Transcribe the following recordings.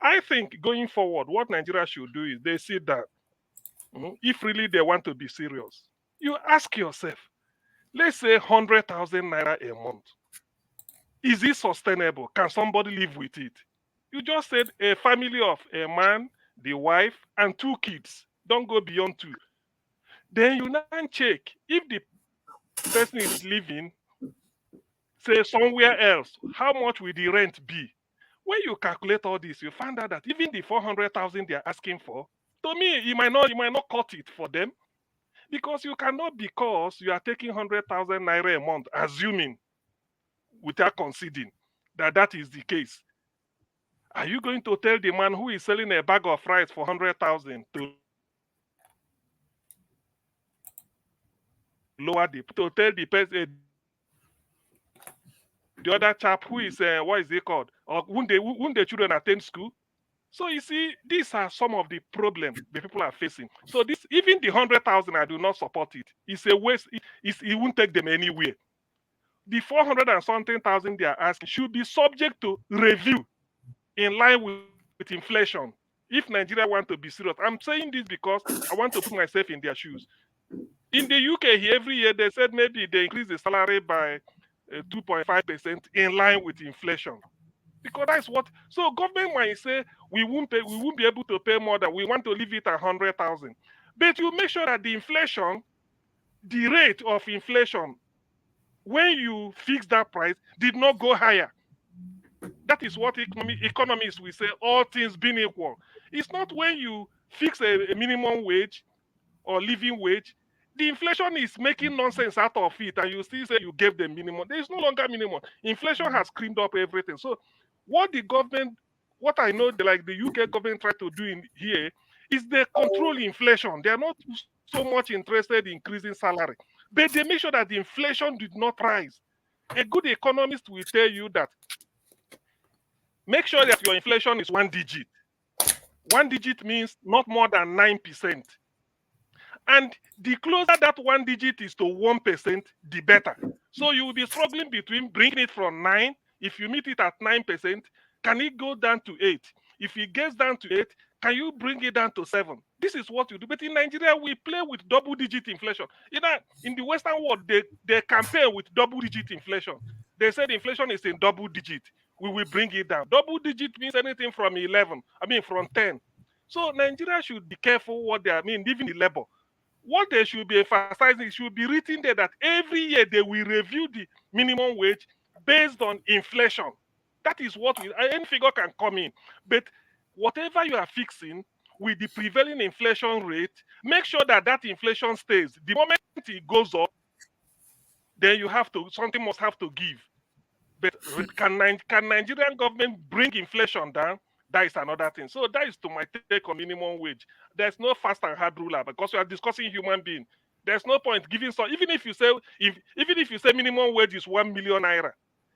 I think going forward, what Nigeria should do is they sit down. If really they want to be serious, you ask yourself, let's say 100,000 naira a month. Is it sustainable? Can somebody live with it? You just said a family of a man, the wife, and 2 kids. Don't go beyond 2. Then you now check if the person is living, say, somewhere else, how much will the rent be? When you calculate all this, you find out that even the 400,000 they are asking for, to me, you might not cut it for them, because you cannot, because you are taking 100,000 naira a month, assuming without conceding that that is the case. Are you going to tell the man who is selling a bag of rice for 100,000 to lower to tell the person, the other chap who is what is it called, or when the children attend school? So you see, these are some of the problems the people are facing. So this, even the 100,000, I do not support it. It's a waste. It won't take them anywhere. The 400 and something thousand they are asking should be subject to review in line with inflation. If Nigeria want to be serious, I'm saying this because I want to put myself in their shoes. In the UK, here, every year they said maybe they increase the salary by 2.5% in line with inflation. Because that's what. So government might say we won't be able to pay more than we want to leave it at 100,000. But you make sure that the inflation, the rate of inflation, when you fix that price, did not go higher. That is what economists will say, all things being equal. It's not when you fix a minimum wage or living wage, the inflation is making nonsense out of it, and you still say you gave them minimum. There is no longer minimum. Inflation has creamed up everything. So what I know, like the UK government tried to do in here, is they control inflation. They are not so much interested in increasing salary, but they make sure that the inflation did not rise. A good economist will tell you that make sure that your inflation is 1 digit. 1 digit means not more than 9%. And the closer that 1 digit is to 1%, the better. So you will be struggling between bringing it from 9. If you meet it at 9%, can it go down to 8? If it gets down to 8, can you bring it down to 7? This is what you do. But in Nigeria, we play with double-digit inflation. In the Western world, they campaign with double-digit inflation. They said inflation is in double-digit. We will bring it down. Double-digit means anything from 11. From 10. So Nigeria should be careful what even the labor. What they should be emphasizing, should be written there that every year they will review the minimum wage based on inflation. That is what any figure can come in. But whatever you are fixing with the prevailing inflation rate, make sure that that inflation stays. The moment it goes up, then something must have to give. But can Nigerian government bring inflation down? That is another thing. So that is to my take on minimum wage. There's no fast and hard ruler because we are discussing human being. There's no point giving even if you say minimum wage is 1 million naira,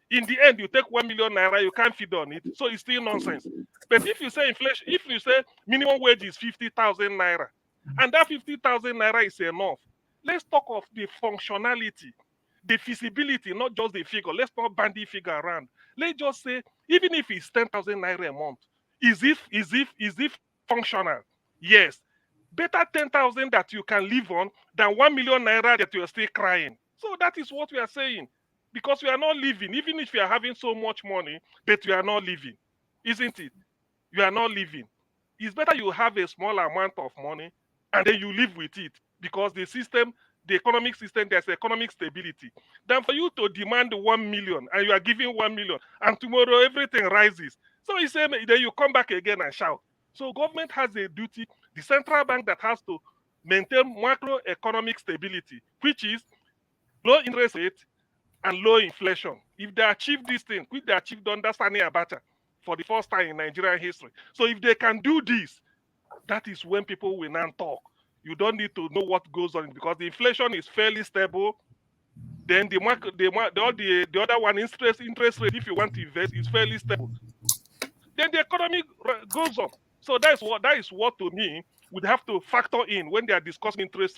in the end you take 1 million naira, you can't feed on it. So it's still nonsense. But if you say inflation, if you say minimum wage is 50,000 naira, and that 50,000 naira is enough, let's talk of the functionality, the feasibility, not just the figure. Let's not bandy figure around. Let's just say, even if it's 10,000 naira a month, is it functional? Yes. Better 10,000 that you can live on than 1 million naira that you are still crying. So that is what we are saying. Because we are not living, even if you are having so much money, but you are not living. Isn't it? You are not living. It's better you have a small amount of money and then you live with it, because the economic system, there's economic stability, than for you to demand 1 million and you are giving 1 million and tomorrow everything rises. So you say, then you come back again and shout. So government has a duty, the central bank, that has to maintain macroeconomic stability, which is low interest rate and low inflation. If they achieve this thing, which they achieved under Sani Abacha for the first time in Nigerian history. So if they can do this, that is when people will now talk. You don't need to know what goes on, because the inflation is fairly stable. Then the other one, interest rate, if you want to invest, is fairly stable. Then the economy goes on. So that is what to me would have to factor in when they are discussing interest